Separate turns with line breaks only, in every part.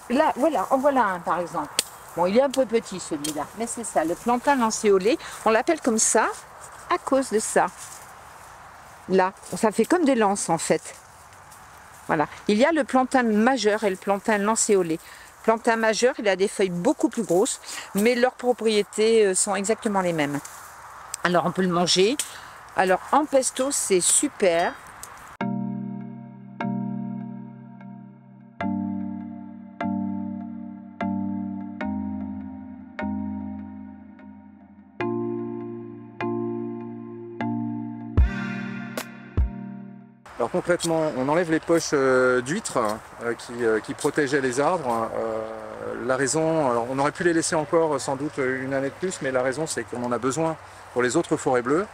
Là, voilà, en voilà un par exemple. Bon, il est un peu petit celui-là, mais c'est ça, le plantain lancéolé. On l'appelle comme ça à cause de ça. Là, ça fait comme des lances en fait. Voilà. Il y a le plantain majeur et le plantain lancéolé. Le plantain majeur, il a des feuilles beaucoup plus grosses, mais leurs propriétés sont exactement les mêmes. Alors on peut le manger. Alors en pesto, c'est super.
Alors concrètement, on enlève les poches d'huîtres qui protégeaient les arbres. La raison, alors on aurait pu les laisser encore sans doute une année de plus, mais la raison c'est qu'on en a besoin pour les autres forêts bleues.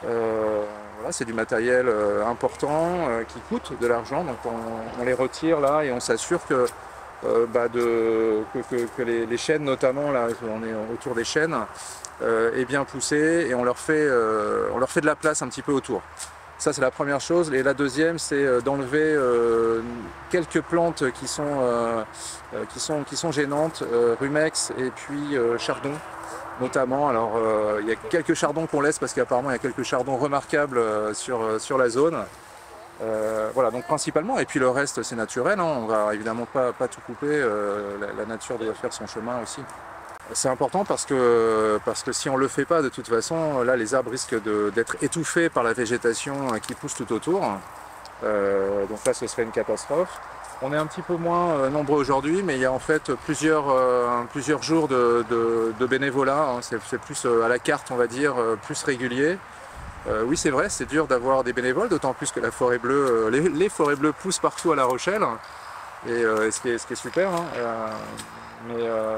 Voilà, c'est du matériel important qui coûte de l'argent, donc on les retire là et on s'assure que les chênes notamment, là on est autour des chênes, est bien poussé et on leur fait de la place un petit peu autour. Ça c'est la première chose, et la deuxième c'est d'enlever quelques plantes qui sont gênantes, rumex et puis chardon notamment. Alors il y a quelques chardons qu'on laisse parce qu'apparemment il y a quelques chardons remarquables sur la zone. Voilà, donc principalement, et puis le reste c'est naturel, hein, on va évidemment pas tout couper, la nature doit faire son chemin aussi. C'est important parce que si on ne le fait pas de toute façon, là les arbres risquent d'être étouffés par la végétation qui pousse tout autour. Donc là ce serait une catastrophe. On est un petit peu moins nombreux aujourd'hui, mais il y a en fait plusieurs jours de bénévolat, hein. C'est plus à la carte on va dire, plus régulier. Oui c'est vrai, c'est dur d'avoir des bénévoles, d'autant plus que la forêt bleue, les forêts bleues poussent partout à La Rochelle, et ce qui est super, hein.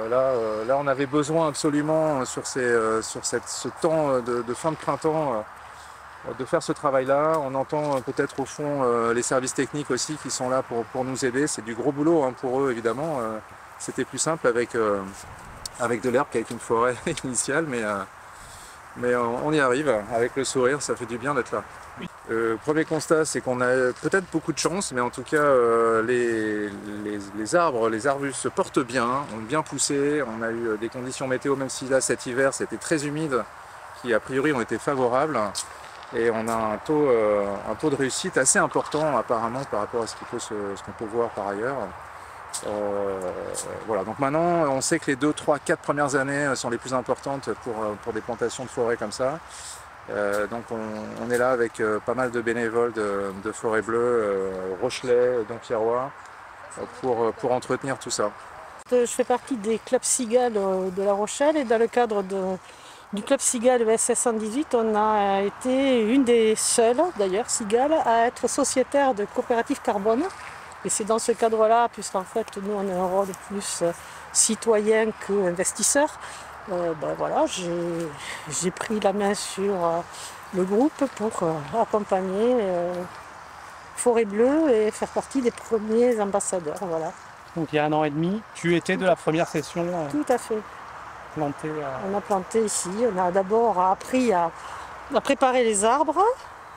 Là, on avait besoin absolument ce temps de fin de printemps de faire ce travail-là. On entend peut-être au fond les services techniques aussi qui sont là pour nous aider. C'est du gros boulot hein, pour eux évidemment. C'était plus simple avec de l'herbe qu'avec une forêt initiale, mais on y arrive. Avec le sourire, ça fait du bien d'être là. Premier constat, c'est qu'on a peut-être beaucoup de chance, mais en tout cas, les arbres, les arbustes se portent bien, ont bien poussé. On a eu des conditions météo, même si là, cet hiver, c'était très humide, qui a priori ont été favorables. Et on a un taux de réussite assez important, apparemment, par rapport à ce qu'on peut voir par ailleurs. Voilà, donc maintenant, on sait que les 2, 3, 4 premières années sont les plus importantes pour des plantations de forêt comme ça. Donc on est là avec pas mal de bénévoles de Forêt Bleue, Rochelet, Dompierrois, pour entretenir tout ça.
Je fais partie des clubs cigales de La Rochelle, et dans le cadre du club cigale SS 118, on a été une des seules d'ailleurs cigales à être sociétaire de coopérative carbone. Et c'est dans ce cadre-là, puisqu'en fait nous on a un rôle plus citoyen qu'investisseur, voilà, j'ai pris la main sur le groupe pour accompagner Forêt Bleue et faire partie des premiers ambassadeurs. Voilà.
Donc il y a 1 an et demi, tu étais de la première session
Tout à fait.
plantée.
On a planté ici, on a d'abord appris à préparer les arbres,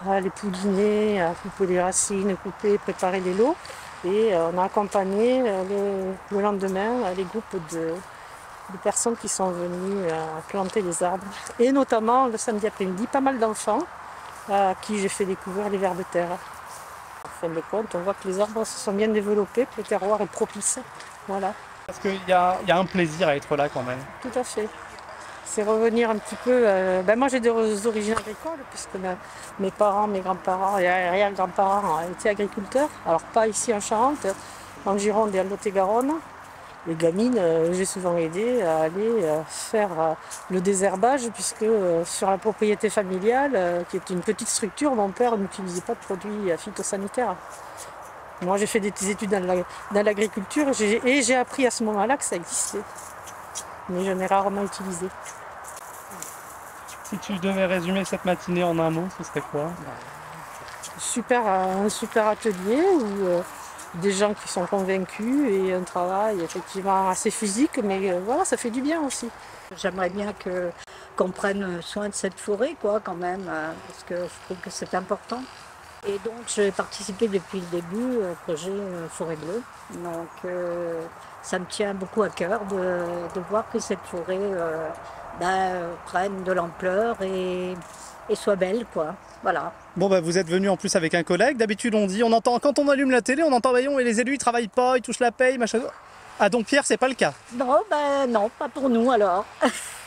à les pouliner, à couper les racines, préparer les lots. Et on a accompagné le lendemain les groupes de personnes qui sont venues planter les arbres. Et notamment le samedi après-midi, pas mal d'enfants à qui j'ai fait découvrir les vers de terre. En fin de compte, on voit que les arbres se sont bien développés, que le terroir est propice. Voilà.
Parce qu'il y a un plaisir à être là quand même.
Tout à fait. C'est revenir un petit peu. Moi j'ai des origines agricoles, puisque mes parents, mes grands-parents et arrière-grands-parents étaient agriculteurs. Alors pas ici en Charente, en Gironde et en Lot-et-Garonne. Les gamines, j'ai souvent aidé à aller faire le désherbage, puisque sur la propriété familiale, qui est une petite structure, mon père n'utilisait pas de produits phytosanitaires. Moi j'ai fait des études dans l'agriculture et j'ai appris à ce moment-là que ça existait. Mais je l'ai rarement utilisé.
Si tu devais résumer cette matinée en un mot, ce serait quoi?
Un super atelier où des gens qui sont convaincus et un travail effectivement assez physique, mais voilà, ça fait du bien aussi.
J'aimerais bien qu'on prenne soin de cette forêt, quoi, quand même, parce que je trouve que c'est important. Et donc, j'ai participé depuis le début au projet Forêt Bleue. Donc, ça me tient beaucoup à cœur de voir que cette forêt prenne de l'ampleur et soit belle, quoi. Voilà.
Bon bah vous êtes venu en plus avec un collègue, d'habitude on dit, on entend, quand on allume la télé, on entend voyons, et les élus ils travaillent pas, ils touchent la paye, machin. Ah donc Pierre c'est pas le cas?
Non, non, pas pour nous alors.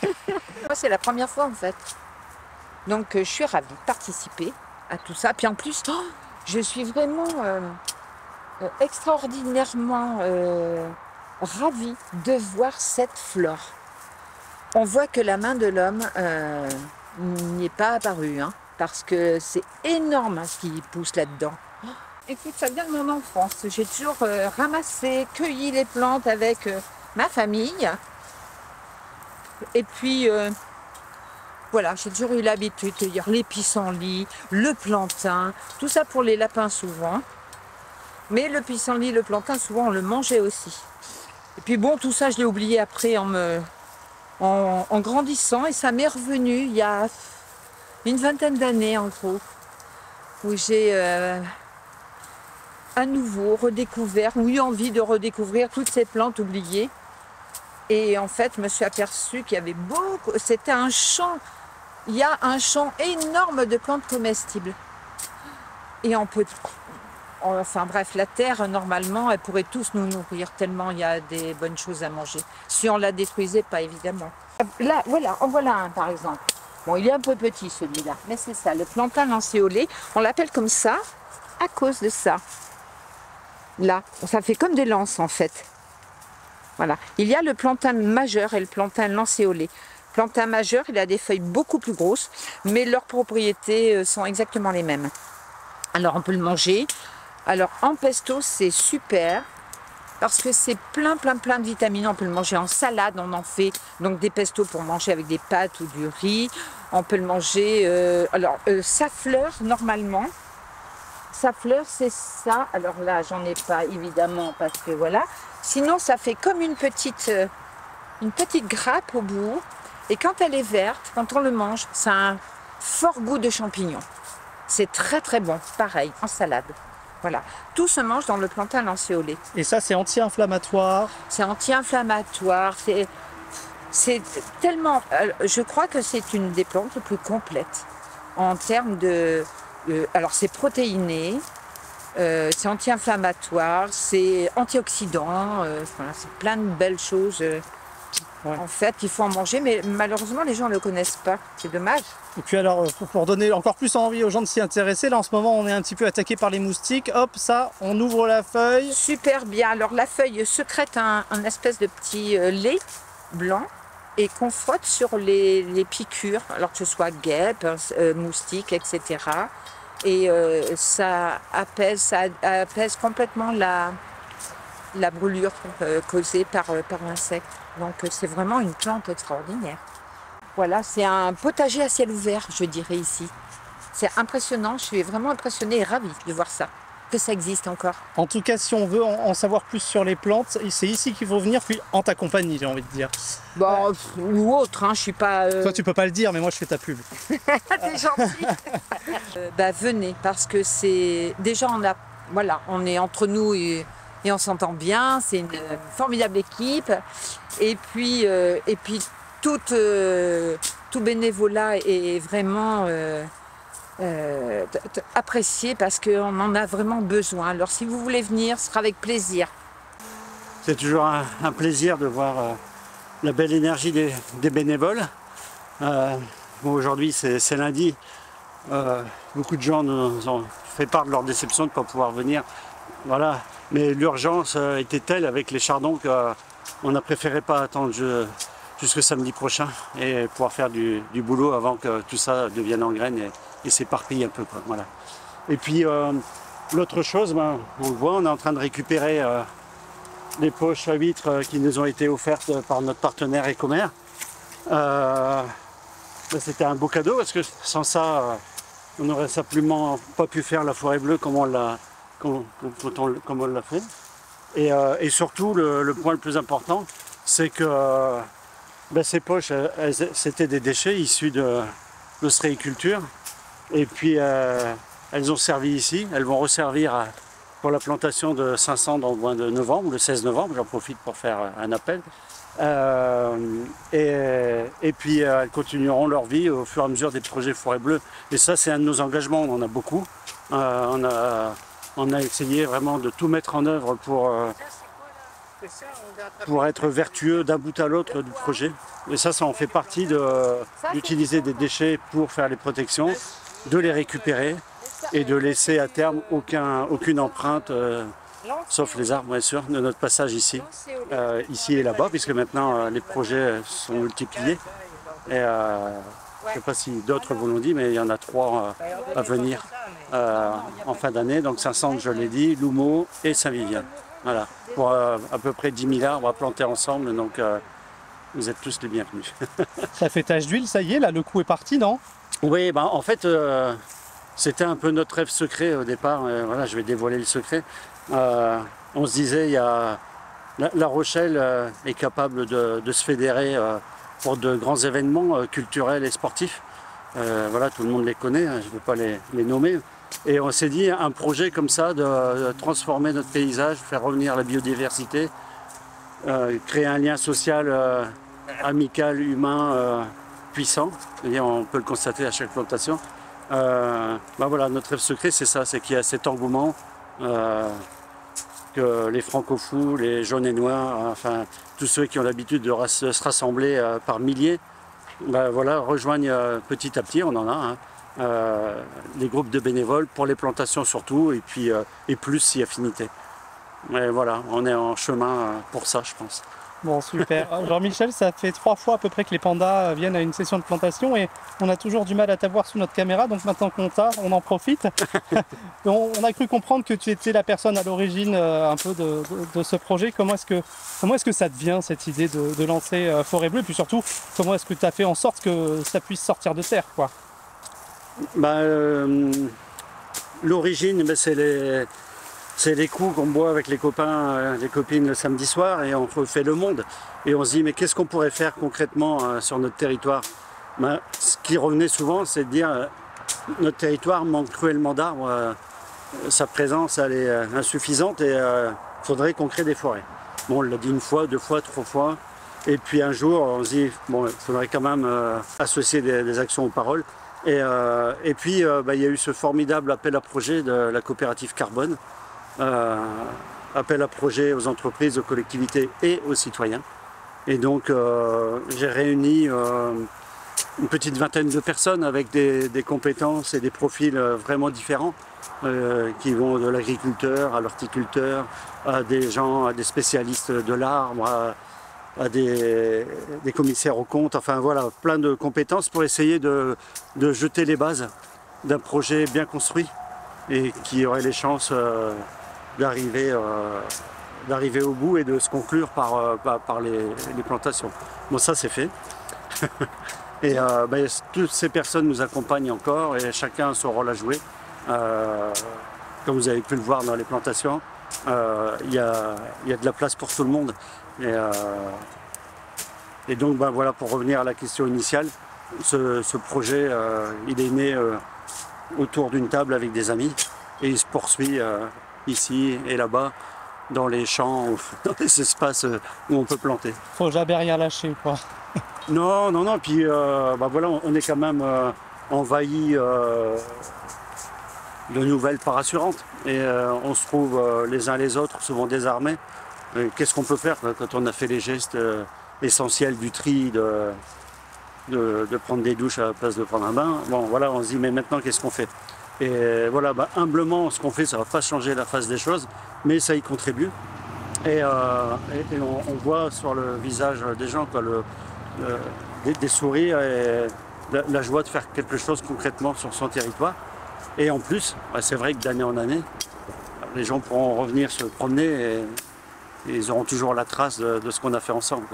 Moi, c'est la première fois en fait. Donc, je suis ravie de participer à tout ça. Puis en plus, je suis vraiment extraordinairement ravie de voir cette flore. On voit que la main de l'homme n'y est pas apparue, hein, parce que c'est énorme ce qui pousse là-dedans. Écoute, ça vient de mon enfance. J'ai toujours ramassé, cueilli les plantes avec ma famille. Et puis, voilà, j'ai toujours eu l'habitude de dire les pissenlits, le plantain, tout ça pour les lapins souvent. Mais le pissenlit, le plantain, souvent on le mangeait aussi. Et puis bon, tout ça, je l'ai oublié après en grandissant. Et ça m'est revenu il y a une vingtaine d'années en gros, où j'ai à nouveau redécouvert, ou eu envie de redécouvrir toutes ces plantes oubliées. Et en fait, je me suis aperçue qu'il y avait beaucoup, c'était un champ, il y a un champ énorme de plantes comestibles. Et on peut, enfin bref, la terre, normalement, elle pourrait tous nous nourrir, tellement il y a des bonnes choses à manger. Si on la détruisait, pas évidemment. Là, voilà, en voilà un par exemple. Bon, il est un peu petit celui-là, mais c'est ça, le plantain lancéolé, on l'appelle comme ça à cause de ça. Là, ça fait comme des lances en fait. Voilà. Il y a le plantain majeur et le plantain lancéolé. Le plantain majeur, il a des feuilles beaucoup plus grosses, mais leurs propriétés sont exactement les mêmes. Alors on peut le manger. Alors en pesto, c'est super parce que c'est plein de vitamines. On peut le manger en salade, on en fait donc des pestos pour manger avec des pâtes ou du riz. On peut le manger. Sa fleur normalement. Sa fleur, c'est ça. Alors là, j'en ai pas évidemment parce que voilà. Sinon, ça fait comme une petite grappe au bout. Et quand elle est verte, quand on le mange, ça a un fort goût de champignon. C'est très bon. Pareil, en salade. Voilà. Tout se mange dans le plantain lancéolé.
Et ça c'est anti-inflammatoire?
C'est anti-inflammatoire. C'est tellement... je crois que c'est une des plantes les plus complètes en termes de... alors c'est protéiné, c'est anti-inflammatoire, c'est antioxydant, voilà, c'est plein de belles choses.
Ouais.
En fait, il faut en manger, mais malheureusement les gens ne le connaissent pas, c'est dommage.
Et puis alors, pour donner encore plus envie aux gens de s'y intéresser, là en ce moment on est un petit peu attaqué par les moustiques, hop, ça, on ouvre la feuille.
Super bien, alors la feuille secrète un espèce de petit lait blanc et qu'on frotte sur les piqûres, alors que ce soit guêpes, moustiques, etc. Et ça apaise complètement la brûlure causée par l'insecte. Donc c'est vraiment une plante extraordinaire. Voilà, c'est un potager à ciel ouvert, je dirais ici. C'est impressionnant, je suis vraiment impressionnée et ravie de voir ça, que ça existe encore.
En tout cas, si on veut en savoir plus sur les plantes, c'est ici qu'il faut venir, puis en ta compagnie, j'ai envie de dire.
Bon, ou autre, hein, je suis pas...
Toi, tu peux pas le dire, mais moi, je fais ta pub.
T'es gentil. Venez, parce que c'est... Déjà, on est entre nous et on s'entend bien, c'est une formidable équipe. Et puis tout bénévolat est vraiment apprécié parce qu'on en a vraiment besoin. Alors si vous voulez venir, ce sera avec plaisir.
C'est toujours un plaisir de voir la belle énergie des bénévoles. Aujourd'hui c'est lundi, beaucoup de gens nous ont fait part de leur déception de ne pas pouvoir venir. Voilà. Mais l'urgence était telle avec les chardons qu'on n'a préféré pas attendre jusqu'au samedi prochain et pouvoir faire du boulot avant que tout ça devienne en graines et s'éparpille un peu, quoi. Voilà. Et puis l'autre chose, on le voit, on est en train de récupérer les poches à huîtres qui nous ont été offertes par notre partenaire Ecomer. C'était un beau cadeau parce que sans ça, on n'aurait simplement pas pu faire la forêt bleue comme on l'a fait. Et surtout, le point le plus important, c'est que ces poches, c'était des déchets issus de l'ostréiculture. Et puis, elles ont servi ici, elles vont resservir pour la plantation de 500 dans le mois de novembre, le 16 novembre. J'en profite pour faire un appel. Et puis elles continueront leur vie au fur et à mesure des projets Forêt Bleue. Et ça, c'est un de nos engagements, on en a beaucoup. On a essayé vraiment de tout mettre en œuvre pour être vertueux d'un bout à l'autre du projet. Et ça en fait partie d'utiliser des déchets pour faire les protections, de les récupérer et de laisser à terme aucune empreinte, sauf les arbres bien sûr, de notre passage ici, ici et là-bas, puisque maintenant les projets sont multipliés. Et je ne sais pas si d'autres vous l'ont dit, mais il y en a 3 à venir en fin d'année. Donc Saint-Saëns, je l'ai dit, Loumeau et Saint-Vivien. Voilà, pour à peu près 10 000 arbres à planter ensemble, donc vous êtes tous les bienvenus.
Ça fait tache d'huile, ça y est, là, le coup est parti, non?
Oui, ben, en fait, c'était un peu notre rêve secret au départ. Voilà, je vais dévoiler le secret. On se disait, La Rochelle est capable de se fédérer pour de grands événements culturels et sportifs. Voilà, tout le monde les connaît, hein, je ne vais pas les nommer. Et on s'est dit, un projet comme ça, de transformer notre paysage, faire revenir la biodiversité, créer un lien social, amical, humain, puissant. Et on peut le constater à chaque plantation. Ben voilà, notre rêve secret, c'est ça, c'est qu'il y a cet engouement, que les franco-fous, les jaunes et noirs, enfin tous ceux qui ont l'habitude de se rassembler par milliers, ben voilà, rejoignent petit à petit, on en a, les groupes de bénévoles pour les plantations surtout, et puis et plus si affinité. Mais voilà, on est en chemin pour ça, je pense.
Bon, super. Jean-Michel, ça fait 3 fois à peu près que les pandas viennent à une session de plantation et on a toujours du mal à t'avoir sous notre caméra, donc maintenant qu'on t'a, on en profite. On a cru comprendre que tu étais la personne à l'origine un peu de ce projet. Comment est-ce que ça te vient, cette idée de lancer Forêt Bleue, puis surtout, comment est-ce que tu as fait en sorte que ça puisse sortir de terre, quoi?
L'origine, c'est les coups qu'on boit avec les copains, les copines le samedi soir, et on refait le monde. Et on se dit, mais qu'est-ce qu'on pourrait faire concrètement sur notre territoire? Ce qui revenait souvent, c'est de dire, notre territoire manque cruellement d'arbres, sa présence elle est insuffisante et il faudrait qu'on crée des forêts. Bon, on l'a dit 1 fois, 2 fois, 3 fois. Et puis un jour, on se dit, bon, il faudrait quand même associer des actions aux paroles. Et puis, il y a eu ce formidable appel à projet de la coopérative Carbone. Appel à projet aux entreprises, aux collectivités et aux citoyens. Et donc j'ai réuni une petite vingtaine de personnes avec des compétences et des profils vraiment différents qui vont de l'agriculteur à l'horticulteur, à des spécialistes de l'arbre, à des commissaires aux comptes, enfin voilà, plein de compétences pour essayer de jeter les bases d'un projet bien construit et qui aurait les chances d'arriver au bout et de se conclure par les plantations. Bon, ça c'est fait. Et toutes ces personnes nous accompagnent encore et chacun a son rôle à jouer. Comme vous avez pu le voir dans les plantations, il y a de la place pour tout le monde. Et donc voilà, pour revenir à la question initiale, ce projet il est né autour d'une table avec des amis et il se poursuit ici et là-bas, dans les champs, dans les espaces où on peut planter.
Faut jamais rien lâcher, quoi.
Non, puis voilà, on est quand même envahi de nouvelles pas rassurantes. Et on se trouve les uns les autres, souvent désarmés. Qu'est-ce qu'on peut faire quand on a fait les gestes essentiels du tri, de prendre des douches à la place de prendre un bain? Bon, voilà, on se dit, mais maintenant, qu'est-ce qu'on fait? Et voilà, humblement, ce qu'on fait, ça ne va pas changer la face des choses, mais ça y contribue. Et on voit sur le visage des gens quoi, des sourires et la joie de faire quelque chose concrètement sur son territoire. Et en plus, c'est vrai que d'année en année, les gens pourront revenir se promener et ils auront toujours la trace de ce qu'on a fait ensemble.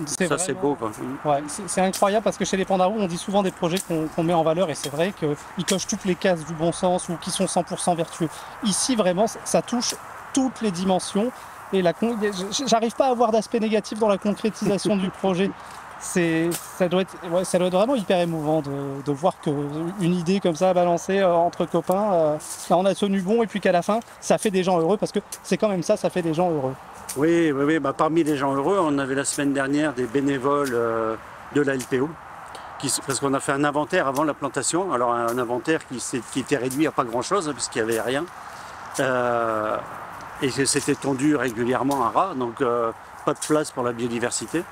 Ça, c'est beau. Quoi.
Ouais, c'est incroyable parce que chez les Pandarous, on dit souvent des projets qu'on met en valeur et c'est vrai qu'ils cochent toutes les cases du bon sens ou qui sont 100% vertueux. Ici, vraiment, ça touche toutes les dimensions et j'arrive pas à avoir d'aspect négatif dans la concrétisation du projet. ça doit être vraiment hyper émouvant de voir qu'une idée comme ça balancée entre copains, on a tenu bon et puis qu'à la fin, ça fait des gens heureux parce que c'est quand même ça, ça fait des gens heureux.
Oui, oui, oui. Bah, parmi les gens heureux, on avait la semaine dernière des bénévoles de la LPO, parce qu'on a fait un inventaire avant la plantation, alors un inventaire qui était réduit à pas grand-chose puisqu'il n'y avait rien, et que c'était tondu régulièrement à ras, donc pas de place pour la biodiversité.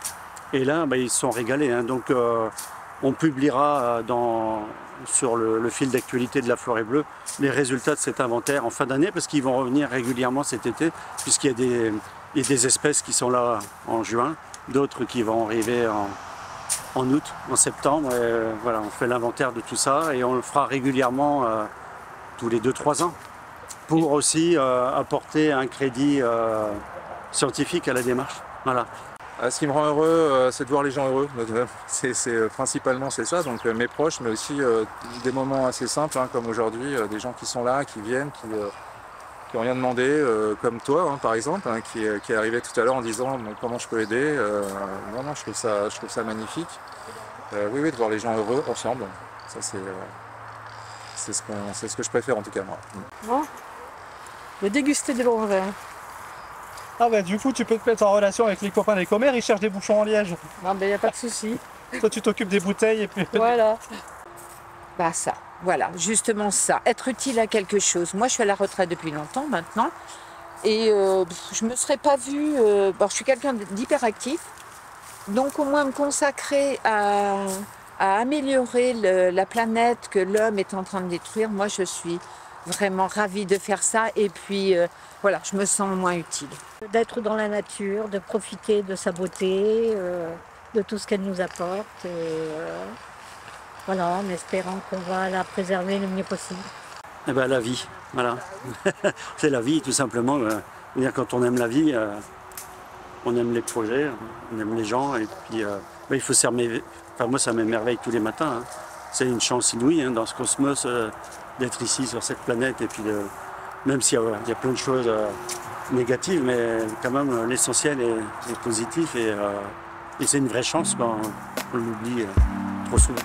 Et là, bah, ils se sont régalés, hein. Donc on publiera sur le fil d'actualité de la Forêt Bleue les résultats de cet inventaire en fin d'année, parce qu'ils vont revenir régulièrement cet été, puisqu'il y a des espèces qui sont là en juin, d'autres qui vont arriver en août, en septembre. Et, voilà, on fait l'inventaire de tout ça et on le fera régulièrement tous les 2-3 ans, pour aussi apporter un crédit scientifique à la démarche. Voilà.
Ce qui me rend heureux, c'est de voir les gens heureux. Principalement c'est ça, donc mes proches, mais aussi des moments assez simples, hein, comme aujourd'hui, des gens qui sont là, qui viennent, qui n'ont rien demandé, comme toi par exemple, hein, qui est arrivé tout à l'heure en disant comment je peux aider. Non, je trouve ça magnifique. Oui, de voir les gens heureux ensemble, ça c'est ce que je préfère en tout cas moi.
Bon. De déguster des bons vins.
Ah bah du coup tu peux te mettre en relation avec les copains des commères, ils cherchent des bouchons en liège.
Non mais il n'y a pas de souci.
Toi tu t'occupes des bouteilles et puis...
Voilà.
Bah ça, voilà, justement ça, être utile à quelque chose. Moi je suis à la retraite depuis longtemps maintenant et je me serais pas vue, je suis quelqu'un d'hyperactif, donc au moins me consacrer à améliorer la planète que l'homme est en train de détruire, moi je suis vraiment ravie de faire ça et puis voilà, je me sens moins utile.
D'être dans la nature, de profiter de sa beauté, de tout ce qu'elle nous apporte. Voilà, en espérant qu'on va la préserver le mieux possible.
Eh ben, la vie, voilà. C'est la vie tout simplement. Quand on aime la vie, on aime les projets, on aime les gens et puis il faut s'émerveiller. Enfin, moi ça m'émerveille tous les matins. Hein. C'est une chance inouïe dans ce cosmos d'être ici sur cette planète et puis même s'il y a plein de choses négatives, mais quand même l'essentiel est positif et c'est une vraie chance quand on l'oublie trop souvent.